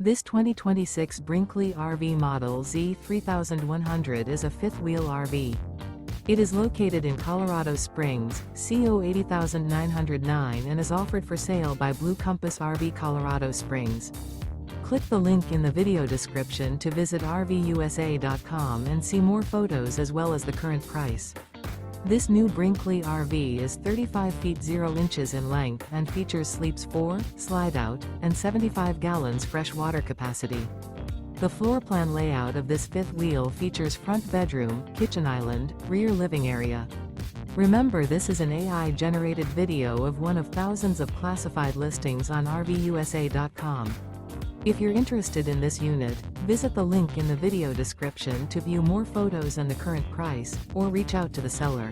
This 2026 Brinkley RV Model Z 3100 is a fifth-wheel RV. It is located in Colorado Springs, CO 80909 and is offered for sale by Blue Compass RV Colorado Springs. Click the link in the video description to visit RVUSA.com and see more photos as well as the current price. This new Brinkley RV is 35 feet 0 inches in length and features sleeps 4, slide-out, and 75 gallons fresh water capacity. The floor plan layout of this fifth wheel features front bedroom, kitchen island, rear living area. Remember, this is an AI-generated video of one of thousands of classified listings on RVUSA.com. If you're interested in this unit, visit the link in the video description to view more photos and the current price, or reach out to the seller.